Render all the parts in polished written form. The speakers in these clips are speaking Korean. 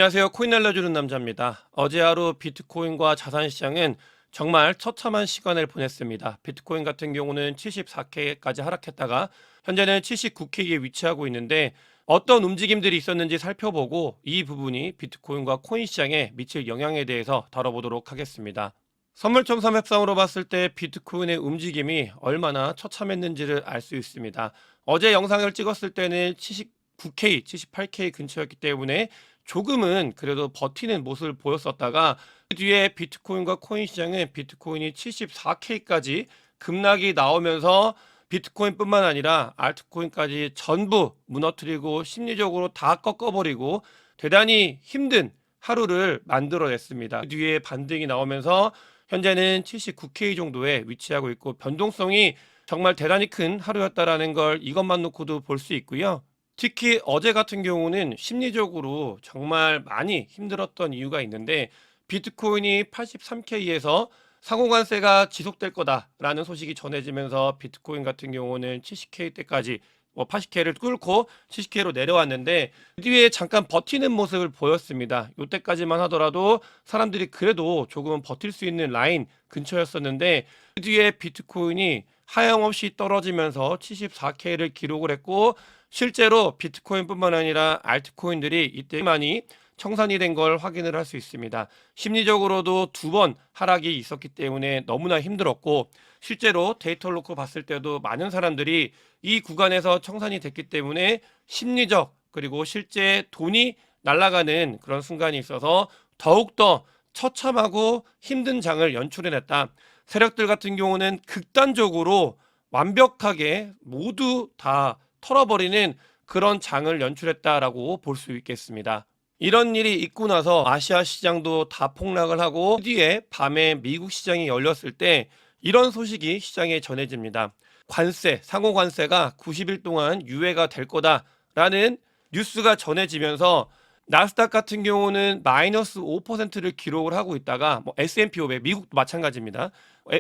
안녕하세요. 코인 알려주는 남자입니다. 어제 하루 비트코인과 자산시장은 정말 처참한 시간을 보냈습니다. 비트코인 같은 경우는 74K까지 하락했다가 현재는 79K에 위치하고 있는데 어떤 움직임들이 있었는지 살펴보고 이 부분이 비트코인과 코인 시장에 미칠 영향에 대해서 다뤄보도록 하겠습니다. 선물점 협상으로 봤을 때 비트코인의 움직임이 얼마나 처참했는지를 알 수 있습니다. 어제 영상을 찍었을 때는 79K, 78K 근처였기 때문에 조금은 그래도 버티는 모습을 보였었다가 그 뒤에 비트코인과 코인 시장은 비트코인이 74K까지 급락이 나오면서 비트코인뿐만 아니라 알트코인까지 전부 무너뜨리고 심리적으로 다 꺾어버리고 대단히 힘든 하루를 만들어냈습니다. 그 뒤에 반등이 나오면서 현재는 79K 정도에 위치하고 있고 변동성이 정말 대단히 큰 하루였다라는 걸 이것만 놓고도 볼 수 있고요. 특히 어제 같은 경우는 심리적으로 정말 많이 힘들었던 이유가 있는데 비트코인이 83K에서 상호관세가 지속될 거다라는 소식이 전해지면서 비트코인 같은 경우는 70K 때까지 80K를 뚫고 70K로 내려왔는데 그 뒤에 잠깐 버티는 모습을 보였습니다. 이때까지만 하더라도 사람들이 그래도 조금은 버틸 수 있는 라인 근처였었는데 그 뒤에 비트코인이 하염없이 떨어지면서 74K를 기록을 했고 실제로 비트코인뿐만 아니라 알트코인들이 이때 많이 청산이 된 걸 확인을 할 수 있습니다. 심리적으로도 두 번 하락이 있었기 때문에 너무나 힘들었고 실제로 데이터를 놓고 봤을 때도 많은 사람들이 이 구간에서 청산이 됐기 때문에 심리적 그리고 실제 돈이 날아가는 그런 순간이 있어서 더욱더 처참하고 힘든 장을 연출해냈다. 세력들 같은 경우는 극단적으로 완벽하게 모두 다 털어버리는 그런 장을 연출했다라고 볼 수 있겠습니다. 이런 일이 있고 나서 아시아 시장도 다 폭락을 하고 그 뒤에 밤에 미국 시장이 열렸을 때 이런 소식이 시장에 전해집니다. 관세, 상호 관세가 90일 동안 유예가 될 거다라는 뉴스가 전해지면서 나스닥 같은 경우는 마이너스 5%를 기록을 하고 있다가 S&P 500 미국도 마찬가지입니다.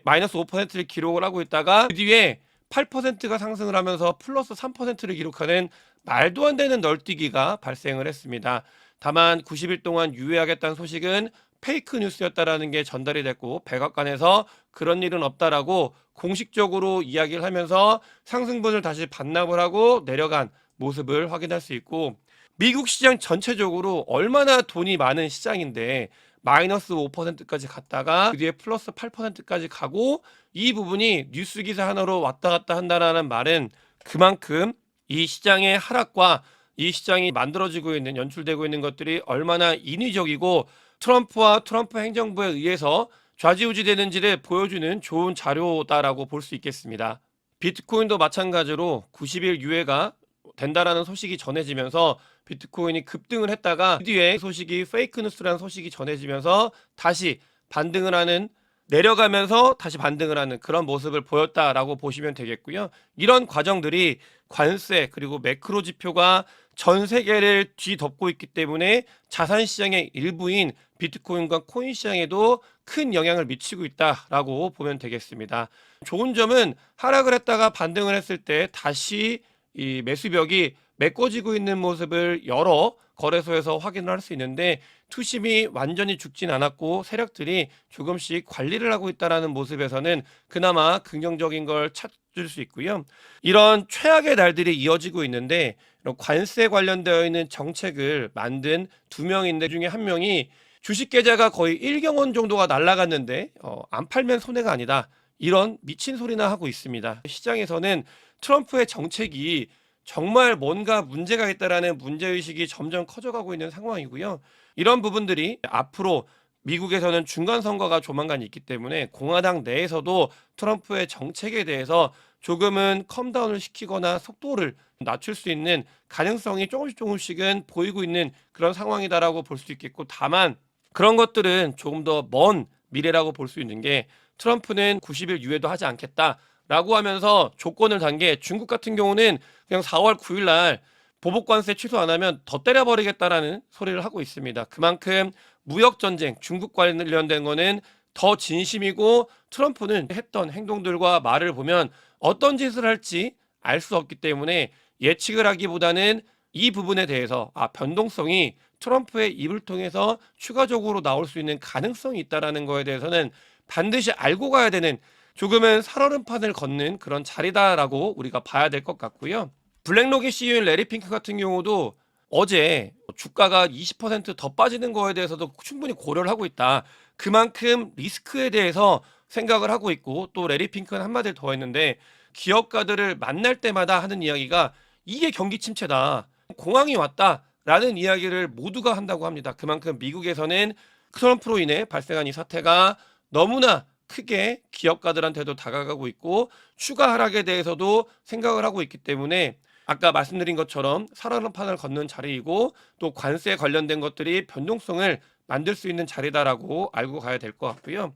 마이너스 5%를 기록을 하고 있다가 그 뒤에 8%가 상승을 하면서 플러스 3%를 기록하는 말도 안 되는 널뛰기가 발생을 했습니다. 다만 90일 동안 유예하겠다는 소식은 페이크 뉴스였다라는 게 전달이 됐고 백악관에서 그런 일은 없다라고 공식적으로 이야기를 하면서 상승분을 다시 반납을 하고 내려간 모습을 확인할 수 있고 미국 시장 전체적으로 얼마나 돈이 많은 시장인데 마이너스 5%까지 갔다가 그 뒤에 플러스 8%까지 가고 이 부분이 뉴스 기사 하나로 왔다 갔다 한다라는 말은 그만큼 이 시장의 하락과 이 시장이 만들어지고 있는 연출되고 있는 것들이 얼마나 인위적이고 트럼프와 트럼프 행정부에 의해서 좌지우지되는지를 보여주는 좋은 자료다라고 볼 수 있겠습니다. 비트코인도 마찬가지로 90일 유예가 된다라는 소식이 전해지면서 비트코인이 급등을 했다가 그 뒤에 소식이 페이크 뉴스라는 소식이 전해지면서 다시 반등을 하는 내려가면서 다시 반등을 하는 그런 모습을 보였다라고 보시면 되겠고요. 이런 과정들이 관세 그리고 매크로 지표가 전 세계를 뒤덮고 있기 때문에 자산 시장의 일부인 비트코인과 코인 시장에도 큰 영향을 미치고 있다라고 보면 되겠습니다. 좋은 점은 하락을 했다가 반등을 했을 때 다시 이 매수벽이 메꿔지고 있는 모습을 여러 거래소에서 확인을 할 수 있는데 투심이 완전히 죽진 않았고 세력들이 조금씩 관리를 하고 있다는 모습에서는 그나마 긍정적인 걸 찾을 수 있고요. 이런 최악의 날들이 이어지고 있는데 이런 관세 관련되어 있는 정책을 만든 두 명인데 중에 한 명이 주식 계좌가 거의 1경원 정도가 날라갔는데 안 팔면 손해가 아니다. 이런 미친 소리나 하고 있습니다. 시장에서는 트럼프의 정책이 정말 뭔가 문제가 있다라는 문제의식이 점점 커져가고 있는 상황이고요. 이런 부분들이 앞으로 미국에서는 중간선거가 조만간 있기 때문에 공화당 내에서도 트럼프의 정책에 대해서 조금은 컴다운을 시키거나 속도를 낮출 수 있는 가능성이 조금씩은 보이고 있는 그런 상황이다라고 볼 수 있겠고 다만 그런 것들은 조금 더 먼 미래라고 볼 수 있는 게 트럼프는 90일 유예도 하지 않겠다. 라고 하면서 조건을 단 게 중국 같은 경우는 그냥 4월 9일 날 보복관세 취소 안 하면 더 때려버리겠다라는 소리를 하고 있습니다. 그만큼 무역전쟁, 중국 관련된 거는 더 진심이고 트럼프는 했던 행동들과 말을 보면 어떤 짓을 할지 알 수 없기 때문에 예측을 하기보다는 이 부분에 대해서 변동성이 트럼프의 입을 통해서 추가적으로 나올 수 있는 가능성이 있다라는 거에 대해서는 반드시 알고 가야 되는 조금은 살얼음판을 걷는 그런 자리다라고 우리가 봐야 될 것 같고요. 블랙록의 CEO인 레리 핑크 같은 경우도 어제 주가가 20%더 빠지는 거에 대해서도 충분히 고려를 하고 있다. 그만큼 리스크에 대해서 생각을 하고 있고, 또 레리 핑크는 한마디를 더 했는데, 기업가들을 만날 때마다 하는 이야기가 이게 경기 침체다, 공황이 왔다라는 이야기를 모두가 한다고 합니다. 그만큼 미국에서는 트럼프로 인해 발생한 이 사태가 너무나 크게 기업가들한테도 다가가고 있고, 추가 하락에 대해서도 생각을 하고 있기 때문에 아까 말씀드린 것처럼 살얼음판을 걷는 자리이고, 또 관세에 관련된 것들이 변동성을 만들 수 있는 자리다라고 알고 가야 될 것 같고요.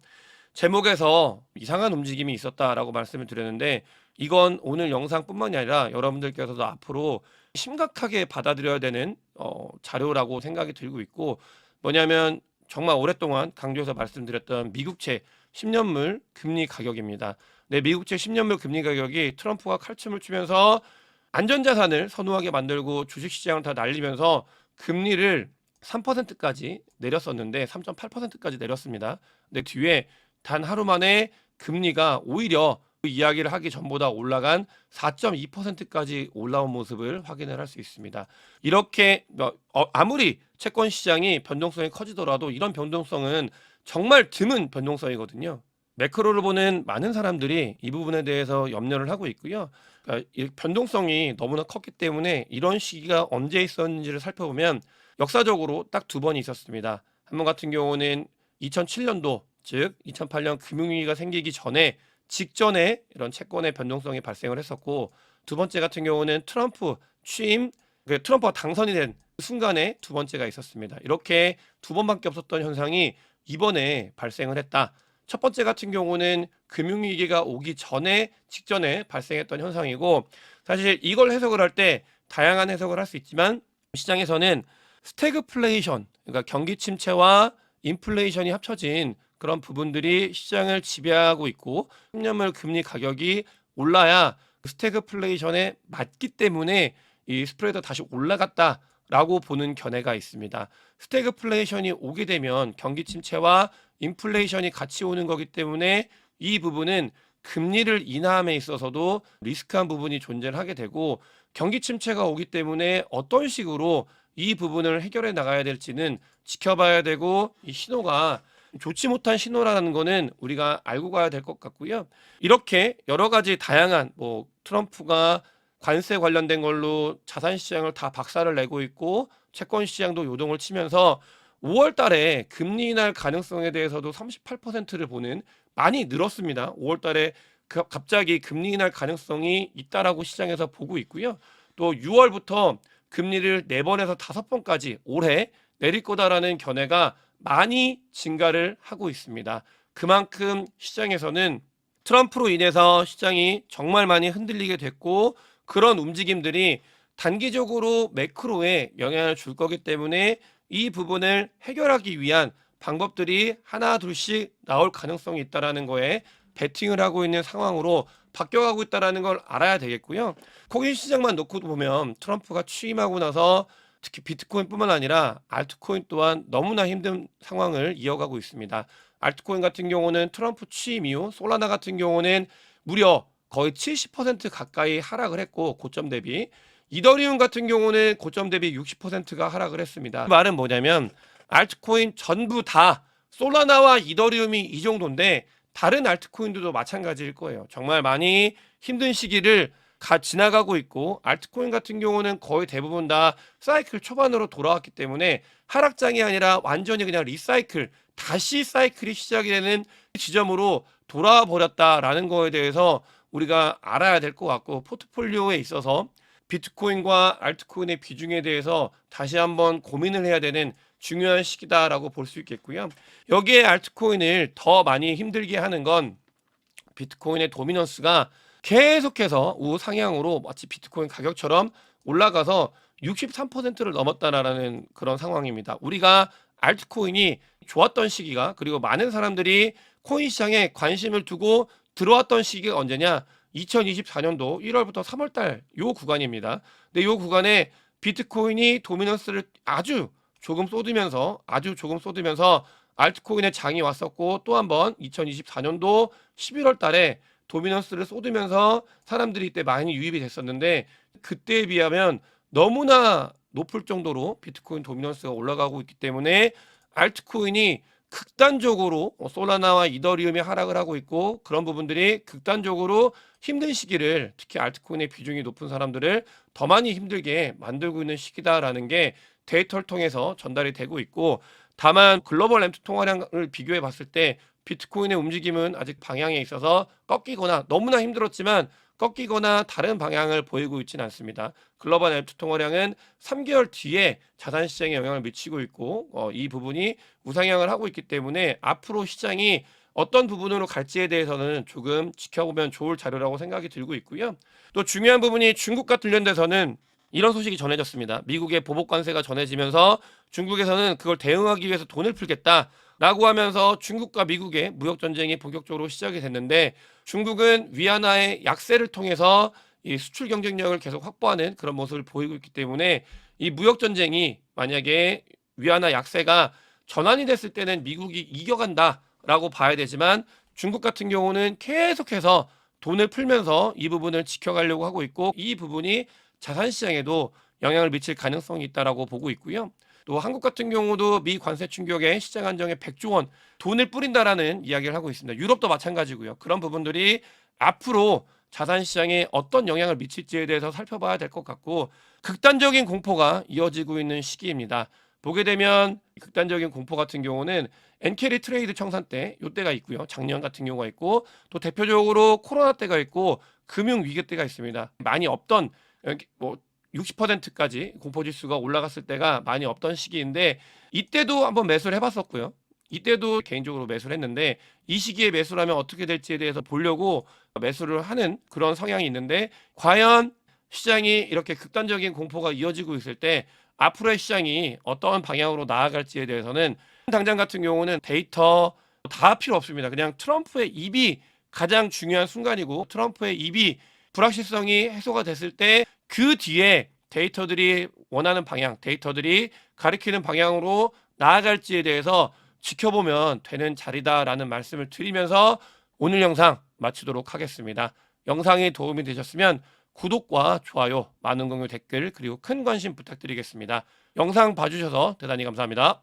제목에서 이상한 움직임이 있었다라고 말씀을 드렸는데, 이건 오늘 영상뿐만이 아니라 여러분들께서도 앞으로 심각하게 받아들여야 되는 자료라고 생각이 들고 있고, 뭐냐면 정말 오랫동안 강조해서 말씀드렸던 미국채 10년물 금리 가격입니다. 네, 미국채 10년물 금리 가격이 트럼프가 칼춤을 추면서 안전자산을 선호하게 만들고 주식시장을 다 날리면서 금리를 3%까지 내렸었는데 3.8%까지 내렸습니다. 근데 뒤에 단 하루 만에 금리가 오히려 그 이야기를 하기 전보다 올라간 4.2%까지 올라온 모습을 확인을 할 수 있습니다. 이렇게 아무리 채권 시장이 변동성이 커지더라도 이런 변동성은 정말 드문 변동성이거든요. 매크로를 보는 많은 사람들이 이 부분에 대해서 염려를 하고 있고요. 그러니까 이 변동성이 너무나 컸기 때문에 이런 시기가 언제 있었는지를 살펴보면 역사적으로 딱 두 번이 있었습니다. 한 번 같은 경우는 2007년도, 즉 2008년 금융위기가 생기기 전에 직전에 이런 채권의 변동성이 발생을 했었고, 두 번째 같은 경우는 트럼프 취임, 트럼프가 당선이 된 순간에 두 번째가 있었습니다. 이렇게 두 번밖에 없었던 현상이 이번에 발생을 했다. 첫 번째 같은 경우는 금융위기가 오기 전에 직전에 발생했던 현상이고, 사실 이걸 해석을 할 때 다양한 해석을 할 수 있지만 시장에서는 스태그플레이션, 그러니까 경기 침체와 인플레이션이 합쳐진 그런 부분들이 시장을 지배하고 있고, 10년물 금리 가격이 올라야 스태그플레이션에 맞기 때문에 이 스프레드가 다시 올라갔다라고 보는 견해가 있습니다. 스태그플레이션이 오게 되면 경기 침체와 인플레이션이 같이 오는 거기 때문에 이 부분은 금리를 인하함에 있어서도 리스크한 부분이 존재를 하게 되고, 경기 침체가 오기 때문에 어떤 식으로 이 부분을 해결해 나가야 될지는 지켜봐야 되고, 이 신호가 좋지 못한 신호라는 거는 우리가 알고 가야 될 것 같고요. 이렇게 여러 가지 다양한 트럼프가 관세 관련된 걸로 자산 시장을 다 박살을 내고 있고, 채권 시장도 요동을 치면서 5월 달에 금리 인하 가능성에 대해서도 38%를 보는, 많이 늘었습니다. 5월 달에 갑자기 금리 인하 가능성이 있다라고 시장에서 보고 있고요. 또 6월부터 금리를 4번에서 5번까지 올해 내릴 거다라는 견해가 많이 증가를 하고 있습니다. 그만큼 시장에서는 트럼프로 인해서 시장이 정말 많이 흔들리게 됐고, 그런 움직임들이 단기적으로 매크로에 영향을 줄 거기 때문에 이 부분을 해결하기 위한 방법들이 하나 둘씩 나올 가능성이 있다라는 거에 베팅을 하고 있는 상황으로 바뀌어가고 있다라는 걸 알아야 되겠고요. 코인 시장만 놓고 보면 트럼프가 취임하고 나서 특히 비트코인뿐만 아니라 알트코인 또한 너무나 힘든 상황을 이어가고 있습니다. 알트코인 같은 경우는 트럼프 취임 이후 솔라나 같은 경우는 무려 거의 70% 가까이 하락을 했고, 고점 대비. 이더리움 같은 경우는 고점 대비 60%가 하락을 했습니다. 그 말은 뭐냐면 알트코인 전부 다 솔라나와 이더리움이 이 정도인데 다른 알트코인들도 마찬가지일 거예요. 정말 많이 힘든 시기를 지나가고 있고, 알트코인 같은 경우는 거의 대부분 다 사이클 초반으로 돌아왔기 때문에 하락장이 아니라 완전히 그냥 리사이클, 다시 사이클이 시작이 되는 지점으로 돌아와 버렸다라는 거에 대해서 우리가 알아야 될 것 같고, 포트폴리오에 있어서 비트코인과 알트코인의 비중에 대해서 다시 한번 고민을 해야 되는 중요한 시기다라고 볼 수 있겠고요. 여기에 알트코인을 더 많이 힘들게 하는 건 비트코인의 도미넌스가 계속해서 우상향으로 마치 비트코인 가격처럼 올라가서 63%를 넘었다라는 그런 상황입니다. 우리가 알트코인이 좋았던 시기가, 그리고 많은 사람들이 코인 시장에 관심을 두고 들어왔던 시기가 언제냐? 2024년도 1월부터 3월달 요 구간입니다. 근데 요 구간에 비트코인이 도미넌스를 아주 조금 쏟으면서 알트코인의 장이 왔었고, 또 한 번 2024년도 11월 달에 도미넌스를 쏟으면서 사람들이 이때 많이 유입이 됐었는데, 그때에 비하면 너무나 높을 정도로 비트코인 도미넌스가 올라가고 있기 때문에 알트코인이 극단적으로 솔라나와 이더리움이 하락을 하고 있고, 그런 부분들이 극단적으로 힘든 시기를, 특히 알트코인의 비중이 높은 사람들을 더 많이 힘들게 만들고 있는 시기다라는 게 데이터를 통해서 전달이 되고 있고, 다만 글로벌 램프 통화량을 비교해 봤을 때 비트코인의 움직임은 아직 방향에 있어서 꺾이거나, 너무나 힘들었지만 꺾이거나 다른 방향을 보이고 있지는 않습니다. 글로벌 램프 통화량은 3개월 뒤에 자산 시장에 영향을 미치고 있고, 이 부분이 우상향을 하고 있기 때문에 앞으로 시장이 어떤 부분으로 갈지에 대해서는 조금 지켜보면 좋을 자료라고 생각이 들고 있고요. 또 중요한 부분이 중국과 관련돼서는 이런 소식이 전해졌습니다. 미국의 보복 관세가 전해지면서 중국에서는 그걸 대응하기 위해서 돈을 풀겠다라고 하면서 중국과 미국의 무역 전쟁이 본격적으로 시작이 됐는데, 중국은 위안화의 약세를 통해서 이 수출 경쟁력을 계속 확보하는 그런 모습을 보이고 있기 때문에, 이 무역 전쟁이 만약에 위안화 약세가 전환이 됐을 때는 미국이 이겨간다라고 봐야 되지만, 중국 같은 경우는 계속해서 돈을 풀면서 이 부분을 지켜가려고 하고 있고, 이 부분이 자산 시장에도 영향을 미칠 가능성이 있다라고 보고 있고요. 또 한국 같은 경우도 미 관세 충격에 시장 안정에 100조 원 돈을 뿌린다라는 이야기를 하고 있습니다. 유럽도 마찬가지고요. 그런 부분들이 앞으로 자산 시장에 어떤 영향을 미칠지에 대해서 살펴봐야 될 것 같고, 극단적인 공포가 이어지고 있는 시기입니다. 보게 되면 극단적인 공포 같은 경우는 엔캐리 트레이드 청산 때 요때가 있고요. 작년 같은 경우가 있고, 또 대표적으로 코로나 때가 있고, 금융 위기 때가 있습니다. 많이 없던, 뭐 60%까지 공포지수가 올라갔을 때가 많이 없던 시기인데, 이때도 한번 매수를 해봤었고요. 이때도 개인적으로 매수를 했는데, 이 시기에 매수를 하면 어떻게 될지에 대해서 보려고 매수를 하는 그런 성향이 있는데, 과연 시장이 이렇게 극단적인 공포가 이어지고 있을 때 앞으로의 시장이 어떤 방향으로 나아갈지에 대해서는, 당장 같은 경우는 데이터 다 필요 없습니다. 그냥 트럼프의 입이 가장 중요한 순간이고, 트럼프의 입이 불확실성이 해소가 됐을 때 그 뒤에 데이터들이 원하는 방향, 데이터들이 가리키는 방향으로 나아갈지에 대해서 지켜보면 되는 자리다라는 말씀을 드리면서 오늘 영상 마치도록 하겠습니다. 영상이 도움이 되셨으면 구독과 좋아요, 많은 공유, 댓글, 그리고 큰 관심 부탁드리겠습니다. 영상 봐주셔서 대단히 감사합니다.